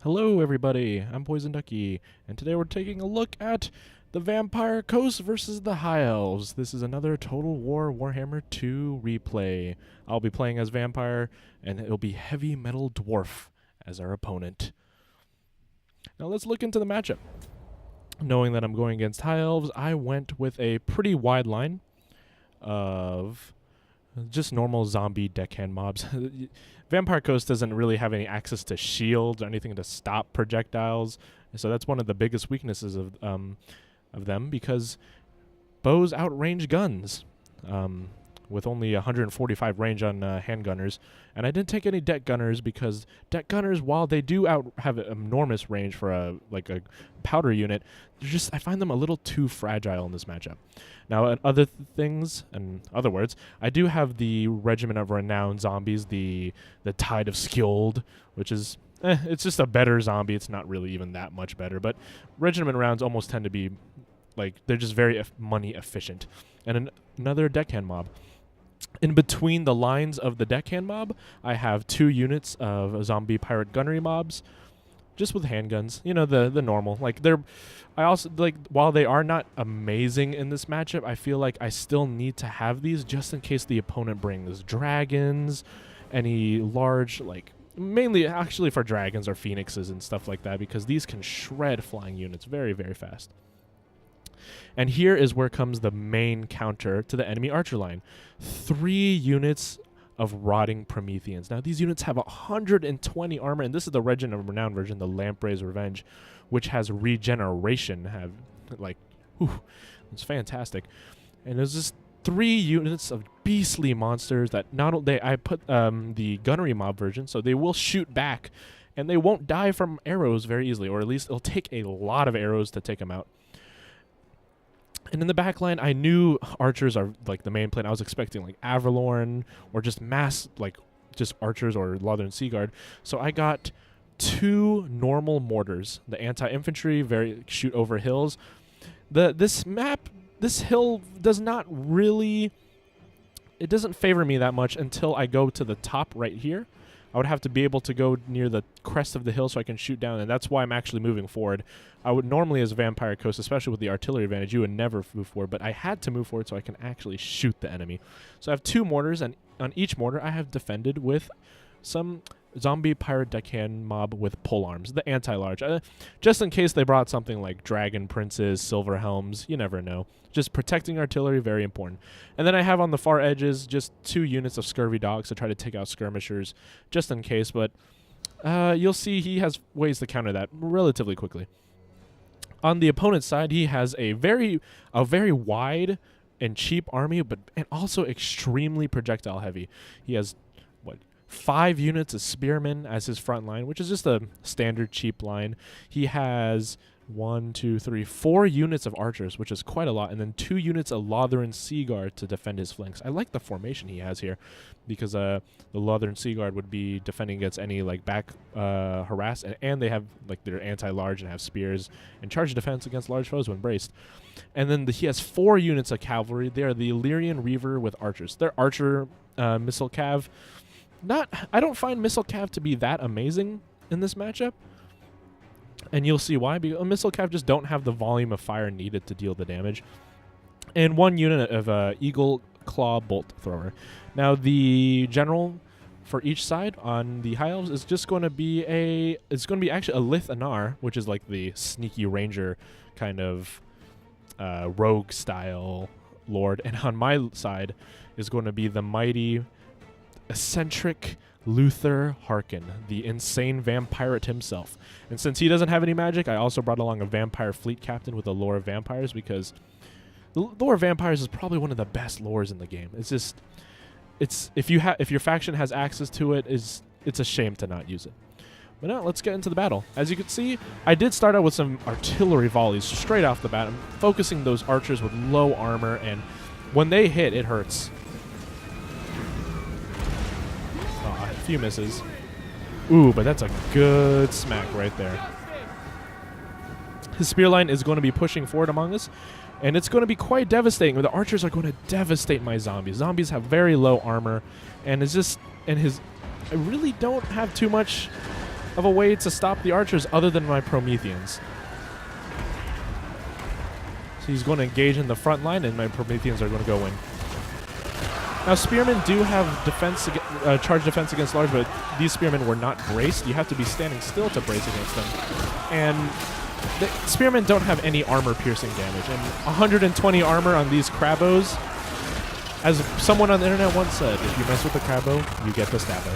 Hello everybody, I'm Poison Ducky, and today we're taking a look at the Vampire Coast versus the High Elves. This is another Total War Warhammer 2 replay. I'll be playing as Vampire, and it'll be Heavy Metal Dwarf as our opponent. Now let's look into the matchup. Knowing that I'm going against High Elves, I went with a pretty wide line of just normal zombie deckhand mobs. Vampire Coast doesn't really have any access to shields or anything to stop projectiles, so that's one of the biggest weaknesses of them, because bows outrange guns with only 145 range on handgunners. And I didn't take any deck gunners because deck gunners, while they do have enormous range for a powder unit, I find them a little too fragile in this matchup. Now, in other words, I do have the Regiment of Renowned zombies, the Tide of Skilled, which is it's just a better zombie. It's not really even that much better, but Regiment rounds almost tend to be they're just very money efficient. And another deckhand mob. In between the lines of the deckhand mob, I have 2 units of zombie pirate gunnery mobs, just with handguns. You know, the normal. While they are not amazing in this matchup, I feel like I still need to have these just in case the opponent brings dragons, any large, mainly actually for dragons or phoenixes and stuff like that, because these can shred flying units very, very fast. And here is where comes the main counter to the enemy archer line. 3 units of rotting Prometheans. Now, these units have 120 armor, and this is the Regiment of Renown version, the Lamprey's Revenge, which has regeneration. It's fantastic. And there's just 3 units of beastly monsters that I put the gunnery mob version, so they will shoot back, and they won't die from arrows very easily, or at least it'll take a lot of arrows to take them out. And in the back line, I knew archers are the main plan. I was expecting Avalorn or just just archers or Lothern Seaguard. So I got 2 normal mortars. The anti-infantry, shoot over hills. This hill does not really, it doesn't favor me that much until I go to the top right here. I would have to be able to go near the crest of the hill so I can shoot down, and that's why I'm actually moving forward. I would normally, as Vampire Coast, especially with the artillery advantage, you would never move forward, but I had to move forward so I can actually shoot the enemy. So I have 2 mortars, and on each mortar I have defended with some zombie pirate deckhand mob with polearms, the anti-large. Just in case they brought something like Dragon Princes, Silver Helms, you never know. Just protecting artillery, very important. And then I have on the far edges just 2 units of Scurvy Dogs to try to take out skirmishers, just in case, but you'll see he has ways to counter that relatively quickly. On the opponent's side, he has a very wide and cheap army, and also extremely projectile heavy. He has 5 units of spearmen as his front line, which is just a standard cheap line. He has 4 units of archers, which is quite a lot, and then 2 units of Lothern Seaguard to defend his flanks. I like the formation he has here, because the Lothern Seaguard would be defending against any back harass, and they have their anti-large and have spears and charge defense against large foes when braced. And then he has 4 units of cavalry. They are the Illyrian Reaver with archers. They're archer missile cav. I don't find missile cav to be that amazing in this matchup, and you'll see why. Because missile cav just don't have the volume of fire needed to deal the damage. And 1 unit of Eagle Claw Bolt Thrower. Now, the general for each side on the High Elves is just going to be actually a Lith Anar, which is the sneaky ranger kind of rogue style lord. And on my side is going to be the mighty eccentric Luthor Harkon, the insane vampirate himself. And since he doesn't have any magic, I also brought along a vampire fleet captain with the lore of vampires, because the lore of vampires is probably one of the best lores in the game. If your faction has access to it, it's a shame to not use it. But now let's get into the battle. As you can see, I did start out with some artillery volleys straight off the bat. I'm focusing those archers with low armor, and when they hit, it hurts. A few misses. Ooh, but that's a good smack right there. His spear line is going to be pushing forward among us, and it's going to be quite devastating. The archers are going to devastate my zombies. Zombies have very low armor, and I really don't have too much of a way to stop the archers other than my Prometheans. So he's going to engage in the front line, and my Prometheans are going to go in. Now, spearmen do have charge defense against large, but these spearmen were not braced. You have to be standing still to brace against them. And the spearmen don't have any armor-piercing damage. And 120 armor on these Crabbos, as someone on the internet once said, if you mess with the Crabbo, you get the Stabbo.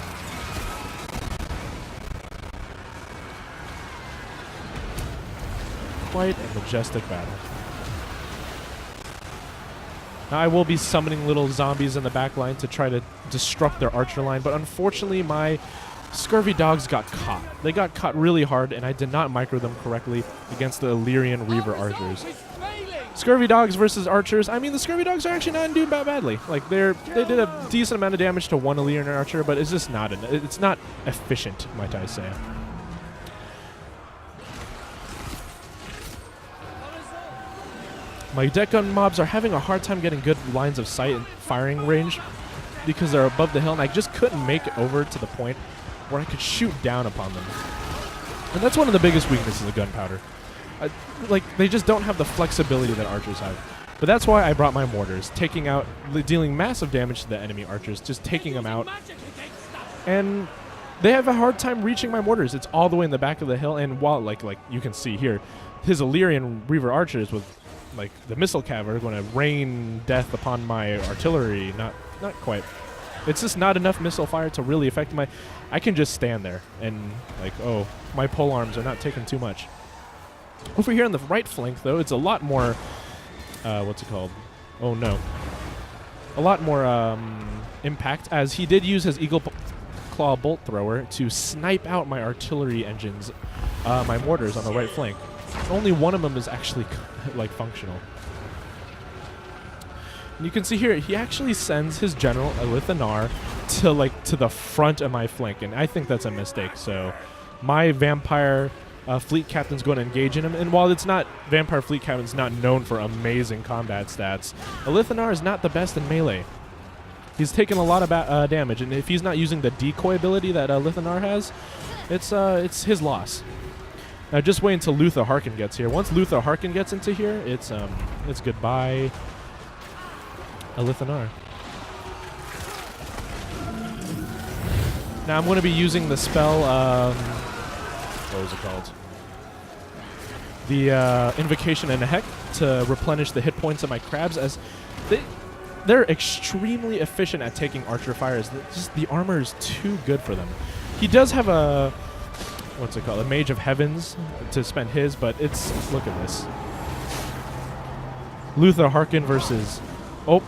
Quite a majestic battle. Now, I will be summoning little zombies in the back line to try to disrupt their archer line, but unfortunately my scurvy dogs got caught. They got caught really hard, and I did not micro them correctly against the Illyrian Reaver archers. Scurvy dogs versus archers. I mean, the scurvy dogs are actually not doing that badly. Like, they did a decent amount of damage to one Illyrian archer, but it's just not it's not efficient, might I say. My deck gun mobs are having a hard time getting good lines of sight and firing range because they're above the hill, and I just couldn't make it over to the point where I could shoot down upon them. And that's one of the biggest weaknesses of gunpowder. Like, they just don't have the flexibility that archers have. But that's why I brought my mortars, dealing massive damage to the enemy archers, just taking them out. And they have a hard time reaching my mortars. It's all the way in the back of the hill, and while, like you can see here, his Illyrian Reaver archers with like the missile cav are going to rain death upon my artillery. Not quite. It's just not enough missile fire to really affect my... I can just stand there and like, oh, my pole arms are not taking too much. Over here on the right flank, though, it's a lot more... what's it called? Oh, no. A lot more impact, as he did use his Eagle Claw Bolt Thrower to snipe out my artillery engines, my mortars on the right flank. Only one of them is actually like functional. And you can see here, he actually sends his general Elithanar to the front of my flank, and I think that's a mistake. So my vampire fleet captain's going to engage in him, and while it's not vampire fleet captain's not known for amazing combat stats, Elithanar is not the best in melee. He's taken a lot of damage, and if he's not using the decoy ability that Elithanar has, it's his loss. Now just wait until Luthor Harkon gets here. Once Luthor Harkon gets into here, it's goodbye Elithanar. Now I'm going to be using the spell, what was it called? The Invocation and a Heck to replenish the hit points of my crabs, as they're extremely efficient at taking archer fires. The armor is too good for them. He does have a... what's it called? A Mage of Heavens to spend his, but it's... look at this. Luthor Harkon versus... oh.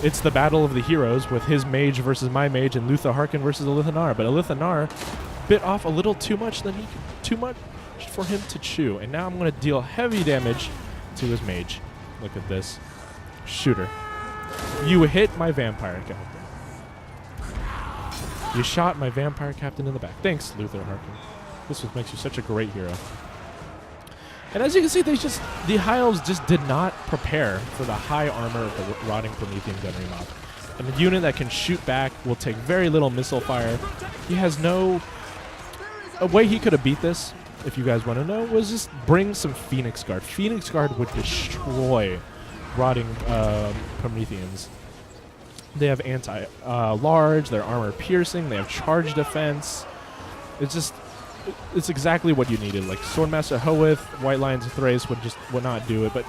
It's the battle of the heroes with his mage versus my mage and Luthor Harkon versus Elithanar. But Elithanar bit off a little too much too much for him to chew. And now I'm going to deal heavy damage to his mage. Look at this. Shooter. You hit my vampire captain. You shot my vampire captain in the back. Thanks, Luthor Harkon. This makes you such a great hero. And as you can see, the High Elves just did not prepare for the high armor of the Rotting Promethean gunnery mob. And the unit that can shoot back will take very little missile fire. He has no... a way he could have beat this, if you guys want to know, was just bring some Phoenix Guard. Phoenix Guard would destroy Rotting Prometheans. They have anti-large, they're armor-piercing, they have charge defense. It's exactly what you needed. Like Swordmaster Hoeth, White Lions of Thrace would not do it. But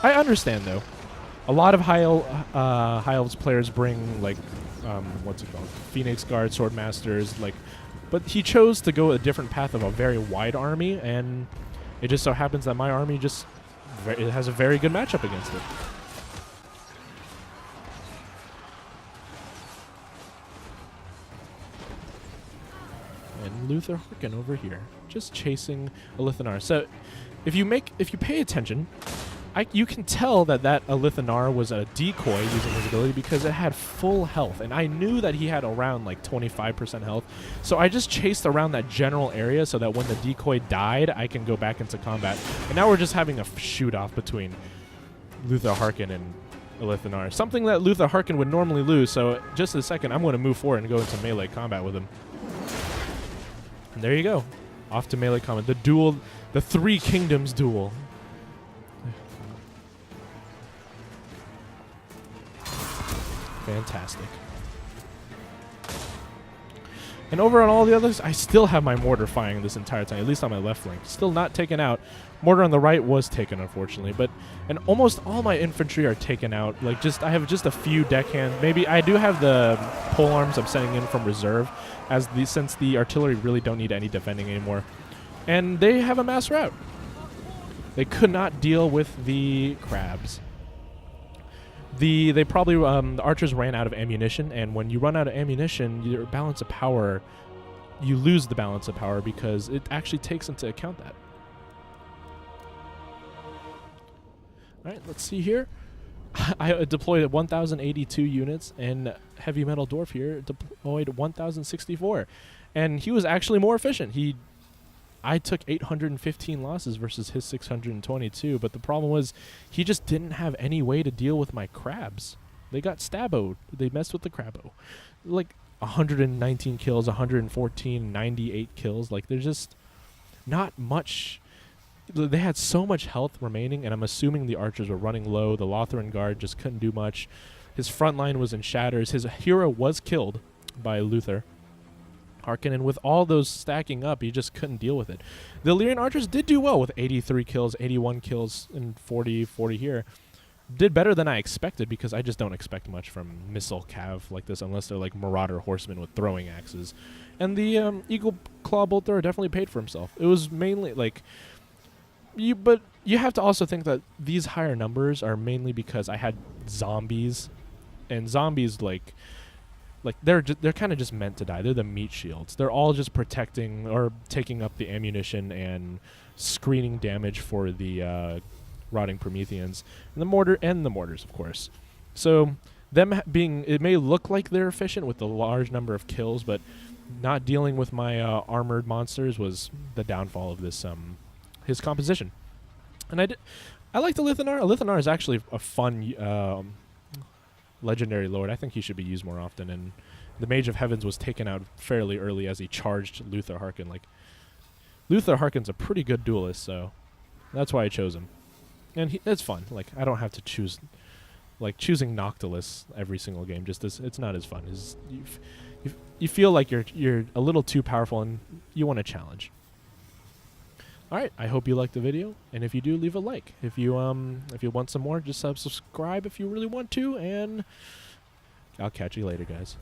I understand, though. A lot of High Elves players bring, like, what's it called? Phoenix Guard, Swordmasters, like... but he chose to go a different path of a very wide army, and it just so happens that my army it has a very good matchup against it. And Luthor Harkon over here, just chasing Elithanar. So, if you pay attention, you can tell that Elithanar was a decoy using his ability because it had full health, and I knew that he had around like 25% health. So I just chased around that general area so that when the decoy died, I can go back into combat. And now we're just having a shoot-off between Luthor Harkon and Elithanar, something that Luthor Harkon would normally lose. So just a second, I'm going to move forward and go into melee combat with him. And there you go. Off to melee combat. The duel, the Three Kingdoms duel. Fantastic. And over on all the others, I still have my mortar firing this entire time, at least on my left flank. Still not taken out. Mortar on the right was taken, unfortunately, and almost all my infantry are taken out. Like, I have just a few deckhands. Maybe I do have the pole arms I'm sending in from reserve, since the artillery really don't need any defending anymore. And they have a mass rout. They could not deal with the crabs. They probably the archers ran out of ammunition, and when you run out of ammunition, your balance of power, you lose the balance of power because it actually takes into account that. All right, let's see here. I deployed 1,082 units, and Heavy Metal Dwarf here deployed 1,064, and he was actually more efficient. I took 815 losses versus his 622, but the problem was he just didn't have any way to deal with my crabs. They got Stabboed. They messed with the Crabbo. Like 119 kills, 114, 98 kills. Like, there's just not much. They had so much health remaining, and I'm assuming the archers were running low. The Lothran guard just couldn't do much. His front line was in shatters. His hero was killed by Luthor. Harkon, and with all those stacking up, he just couldn't deal with it. The Illyrian archers did do well with 83 kills, 81 kills, and 40 here. Did better than I expected, because I just don't expect much from missile cav like this unless they're like marauder horsemen with throwing axes. And the Eagle Claw Bolt Thrower definitely paid for himself. It was mainly like but you have to also think that these higher numbers are mainly because I had zombies, and zombies like they're kind of just meant to die. They're the meat shields. They're all just protecting or taking up the ammunition and screening damage for the rotting Prometheans, and the mortars, of course. So them being, it may look like they're efficient with the large number of kills, but not dealing with my armored monsters was the downfall of this his composition. And I like the Lithanar. Lithanar is actually a fun legendary lord. I think he should be used more often, and the Mage of Heavens was taken out fairly early as he charged Luthor Harkon. Like, Luthor Harkon's a pretty good duelist, so that's why I chose him. And it's fun. Like, I don't have to choose, like, choosing Noctilus every single game. It's not as fun. You feel like you're a little too powerful and you want a challenge. All right, I hope you liked the video, and if you do, leave a like. If you want some more, just subscribe if you really want to, and I'll catch you later, guys.